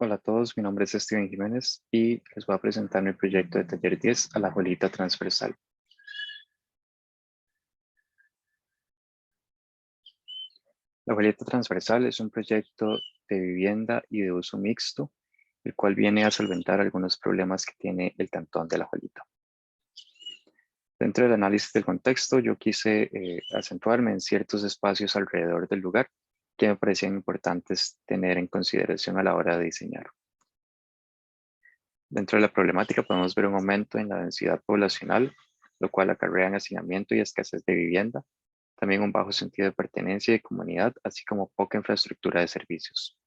Hola a todos, mi nombre es Steven Jiménez y les voy a presentar mi proyecto de taller 10 a la abuelita transversal. La abuelita transversal es un proyecto de vivienda y de uso mixto, el cual viene a solventar algunos problemas que tiene el cantón de la abuelita. Dentro del análisis del contexto, yo quise acentuarme en ciertos espacios alrededor del lugar que me parecían importantes tener en consideración a la hora de diseñar. Dentro de la problemática podemos ver un aumento en la densidad poblacional, lo cual acarrea hacinamiento y escasez de vivienda, también un bajo sentido de pertenencia y comunidad, así como poca infraestructura de servicios.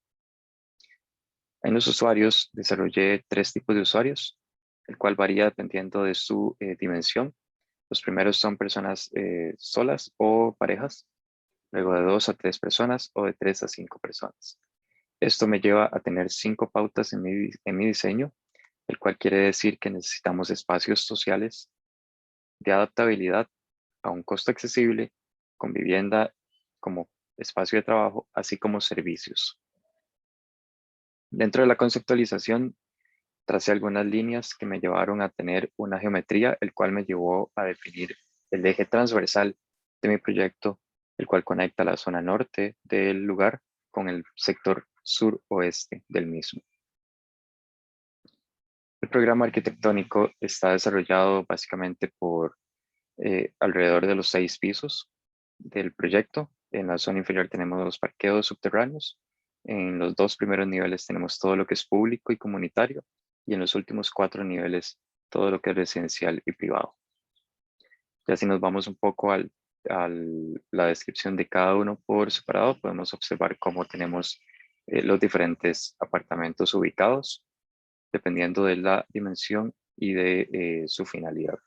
En los usuarios desarrollé tres tipos de usuarios, el cual varía dependiendo de su dimensión. Los primeros son personas solas o parejas, luego de 2 a 3 personas o de 3 a 5 personas. Esto me lleva a tener 5 pautas en mi diseño, el cual quiere decir que necesitamos espacios sociales de adaptabilidad a un costo accesible, con vivienda como espacio de trabajo, así como servicios. Dentro de la conceptualización, tracé algunas líneas que me llevaron a tener una geometría, el cual me llevó a definir el eje transversal de mi proyecto, el cual conecta la zona norte del lugar con el sector sur-oeste del mismo. El programa arquitectónico está desarrollado básicamente por alrededor de los 6 pisos del proyecto. En la zona inferior tenemos los parqueos subterráneos. En los 2 primeros niveles tenemos todo lo que es público y comunitario. Y en los últimos 4 niveles, todo lo que es residencial y privado. Ya si nos vamos un poco a la descripción de cada uno por separado, podemos observar cómo tenemos los diferentes apartamentos ubicados, dependiendo de la dimensión y de su finalidad.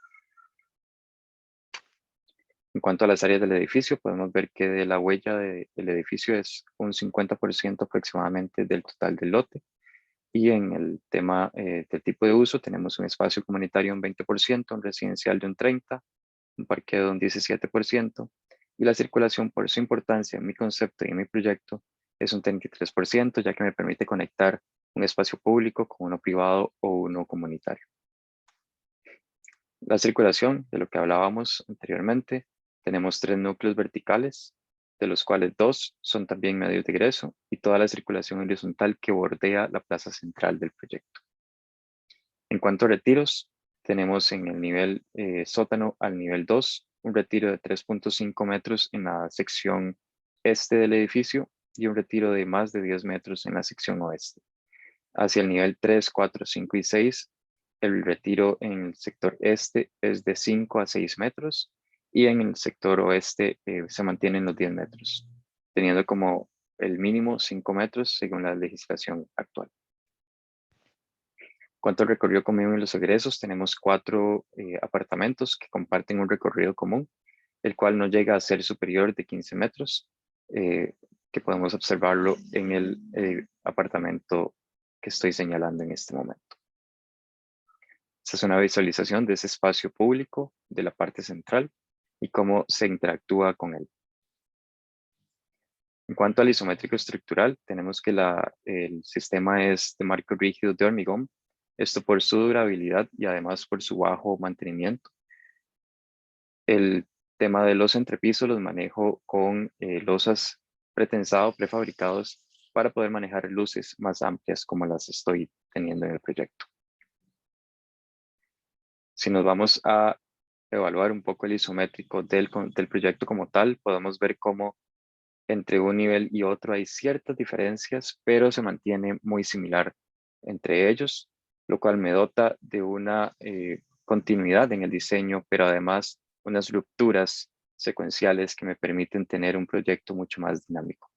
En cuanto a las áreas del edificio, podemos ver que de la huella del edificio es un 50% aproximadamente del total del lote. Y en el tema del tipo de uso, tenemos un espacio comunitario un 20%, un residencial de un 30%, un parqueo de un 17%, y la circulación, por su importancia en mi concepto y en mi proyecto, es un 33%, ya que me permite conectar un espacio público con uno privado o uno comunitario. La circulación, de lo que hablábamos anteriormente, tenemos 3 núcleos verticales, de los cuales 2 son también medios de ingreso, y toda la circulación horizontal que bordea la plaza central del proyecto. En cuanto a retiros, tenemos en el nivel sótano al nivel 2 un retiro de 3.5 metros en la sección este del edificio y un retiro de más de 10 metros en la sección oeste. Hacia el nivel 3, 4, 5 y 6, el retiro en el sector este es de 5 a 6 metros y en el sector oeste se mantiene en los 10 metros, teniendo como el mínimo 5 metros según la legislación actual. Cuanto al recorrido común y los egresos, tenemos 4 apartamentos que comparten un recorrido común, el cual no llega a ser superior de 15 metros, que podemos observarlo en el apartamento que estoy señalando en este momento. Esta es una visualización de ese espacio público de la parte central y cómo se interactúa con él. En cuanto al isométrico estructural, tenemos que el sistema es de marco rígido de hormigón, esto por su durabilidad y además por su bajo mantenimiento. El tema de los entrepisos los manejo con losas pretensado prefabricados para poder manejar luces más amplias como las estoy teniendo en el proyecto. Si nos vamos a evaluar un poco el isométrico del proyecto como tal, podemos ver cómo entre un nivel y otro hay ciertas diferencias, pero se mantiene muy similar entre ellos, lo cual me dota de una continuidad en el diseño, pero además unas rupturas secuenciales que me permiten tener un proyecto mucho más dinámico.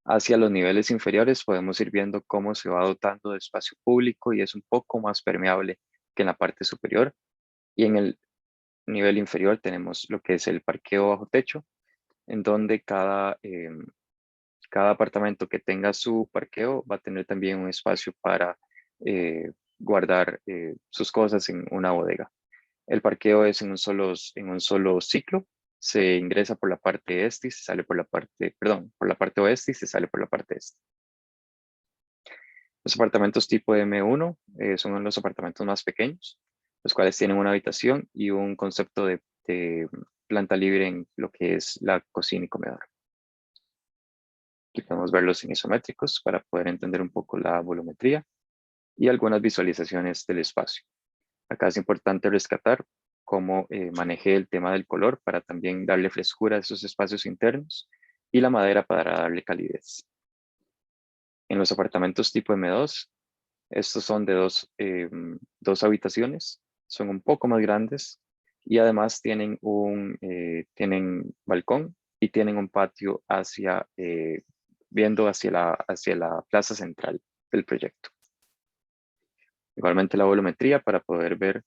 Hacia los niveles inferiores podemos ir viendo cómo se va dotando de espacio público y es un poco más permeable que en la parte superior. Y en el nivel inferior tenemos lo que es el parqueo bajo techo, en donde cada apartamento que tenga su parqueo va a tener también un espacio para guardar sus cosas en una bodega. El parqueo es en un solo ciclo. Se ingresa por la parte este y se sale por la parte, perdón, por la parte oeste y se sale por la parte este. Los apartamentos tipo M1 son los apartamentos más pequeños, los cuales tienen una habitación y un concepto de planta libre en lo que es la cocina y comedor. Aquí podemos verlos en isométricos para poder entender un poco la volumetría y algunas visualizaciones del espacio. Acá es importante rescatar cómo manejé el tema del color para también darle frescura a esos espacios internos y la madera para darle calidez. En los apartamentos tipo M2, estos son de dos habitaciones, son un poco más grandes y además tienen balcón y tienen un patio viendo hacia la plaza central del proyecto. Igualmente la volumetría para poder ver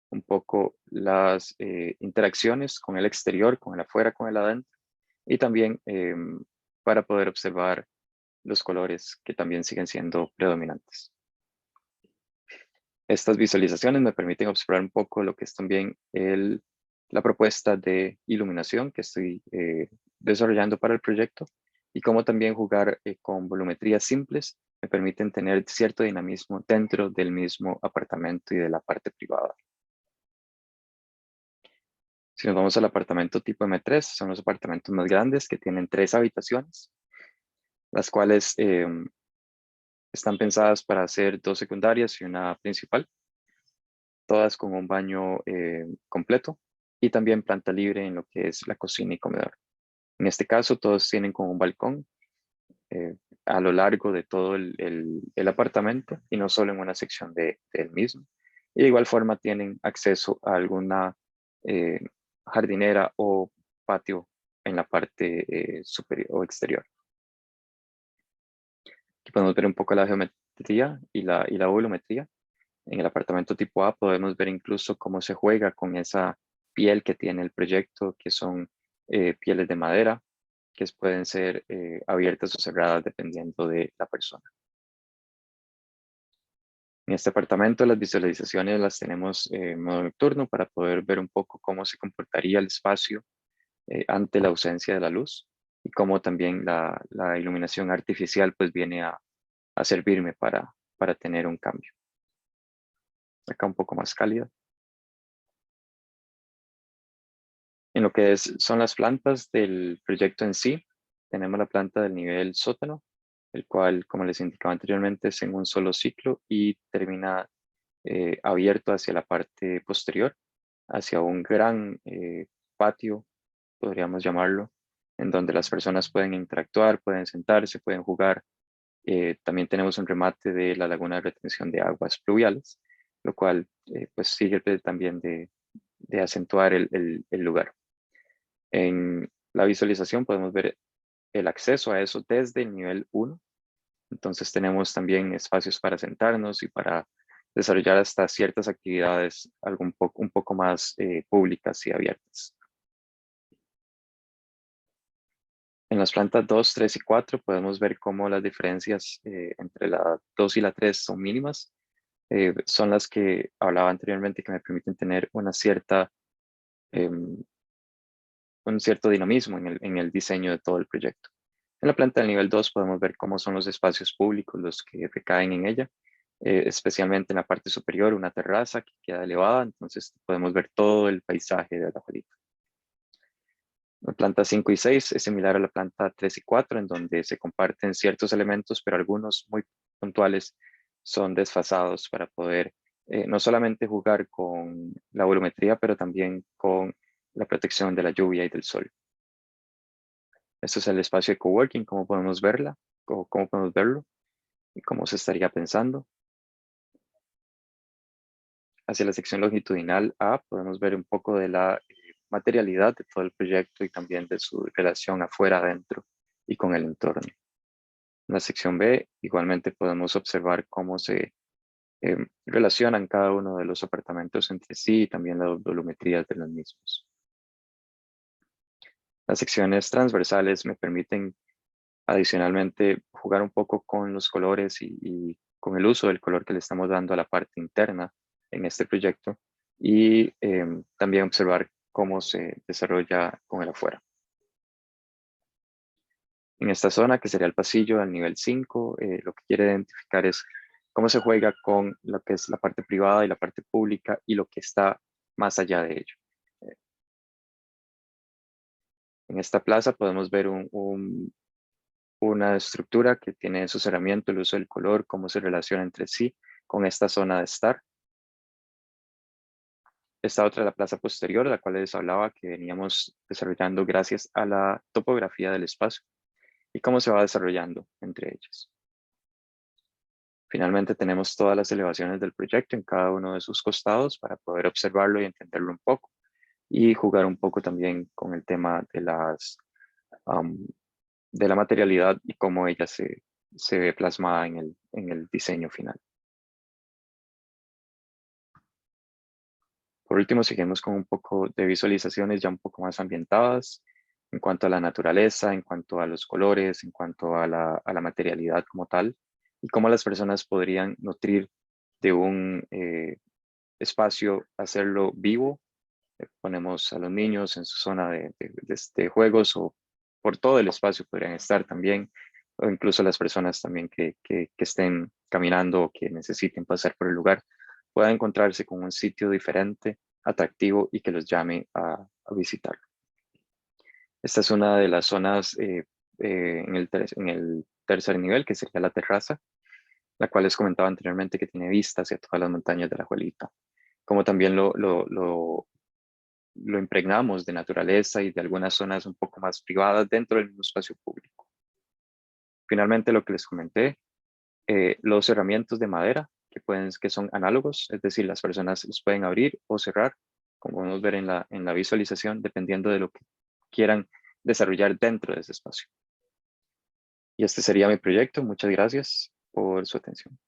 un poco las interacciones con el exterior, con el afuera, con el adentro y también para poder observar los colores que también siguen siendo predominantes. Estas visualizaciones me permiten observar un poco lo que es también la propuesta de iluminación que estoy desarrollando para el proyecto y cómo también jugar con volumetrías simples me permiten tener cierto dinamismo dentro del mismo apartamento y de la parte privada. Si nos vamos al apartamento tipo M3, son los apartamentos más grandes que tienen 3 habitaciones, las cuales están pensadas para hacer 2 secundarias y una principal, todas con un baño completo y también planta libre en lo que es la cocina y comedor. En este caso, todos tienen como un balcón a lo largo de todo el apartamento y no solo en una sección del mismo. Y de igual forma tienen acceso a alguna eh, jardinera o patio en la parte superior o exterior. Aquí podemos ver un poco la geometría y la volumetría. En el apartamento tipo A podemos ver incluso cómo se juega con esa piel que tiene el proyecto, que son pieles de madera, que pueden ser abiertas o cerradas dependiendo de la persona. En este apartamento las visualizaciones las tenemos en modo nocturno para poder ver un poco cómo se comportaría el espacio ante la ausencia de la luz y cómo también la iluminación artificial pues viene a servirme para tener un cambio. Acá un poco más cálido. En lo que son las plantas del proyecto en sí, tenemos la planta del nivel sótano, el cual, como les indicaba anteriormente, es en un solo ciclo y termina abierto hacia la parte posterior, hacia un gran patio, podríamos llamarlo, en donde las personas pueden interactuar, pueden sentarse, pueden jugar. También tenemos un remate de la laguna de retención de aguas pluviales, lo cual pues sirve también de acentuar el lugar. En la visualización podemos ver el acceso a eso desde el nivel 1. Entonces tenemos también espacios para sentarnos y para desarrollar hasta ciertas actividades un poco más públicas y abiertas. En las plantas 2, 3 y 4 podemos ver cómo las diferencias entre la 2 y la 3 son mínimas. Son las que hablaba anteriormente que me permiten tener em, un cierto dinamismo en el diseño de todo el proyecto. En la planta del nivel 2 podemos ver cómo son los espacios públicos los que recaen en ella, especialmente en la parte superior, una terraza que queda elevada, entonces podemos ver todo el paisaje de la abuelita. La planta 5 y 6 es similar a la planta 3 y 4, en donde se comparten ciertos elementos, pero algunos muy puntuales son desfasados para poder no solamente jugar con la volumetría, pero también con la protección de la lluvia y del sol. Este es el espacio de coworking, cómo podemos verla, o cómo podemos verlo y cómo se estaría pensando. Hacia la sección longitudinal A podemos ver un poco de la materialidad de todo el proyecto y también de su relación afuera, adentro y con el entorno. En la sección B igualmente podemos observar cómo se relacionan cada uno de los apartamentos entre sí y también las volumetrías de los mismos. Las secciones transversales me permiten adicionalmente jugar un poco con los colores y con el uso del color que le estamos dando a la parte interna en este proyecto y también observar cómo se desarrolla con el afuera. En esta zona, que sería el pasillo al nivel 5, lo que quiere identificar es cómo se juega con lo que es la parte privada y la parte pública y lo que está más allá de ello. En esta plaza podemos ver una estructura que tiene su cerramiento, el uso del color, cómo se relaciona entre sí con esta zona de estar. Esta otra es la plaza posterior, la cual les hablaba que veníamos desarrollando gracias a la topografía del espacio y cómo se va desarrollando entre ellas. Finalmente tenemos todas las elevaciones del proyecto en cada uno de sus costados para poder observarlo y entenderlo un poco y jugar un poco también con el tema de la materialidad y cómo ella se ve plasmada en el diseño final. Por último, seguimos con un poco de visualizaciones ya un poco más ambientadas en cuanto a la naturaleza, en cuanto a los colores, en cuanto a la materialidad como tal y cómo las personas podrían nutrir de un espacio, hacerlo vivo. Ponemos a los niños en su zona de juegos o por todo el espacio podrían estar también, o incluso las personas también que estén caminando o que necesiten pasar por el lugar, puedan encontrarse con un sitio diferente, atractivo y que los llame a visitar. Esta es una de las zonas en el tercer nivel, que sería la terraza, la cual les comentaba anteriormente que tiene vista hacia todas las montañas de la Juelita, como también lo impregnamos de naturaleza y de algunas zonas un poco más privadas dentro del mismo espacio público. Finalmente, lo que les comenté, los cerramientos de madera que son análogos, es decir, las personas los pueden abrir o cerrar, como podemos ver en la visualización, dependiendo de lo que quieran desarrollar dentro de ese espacio. Y este sería mi proyecto. Muchas gracias por su atención.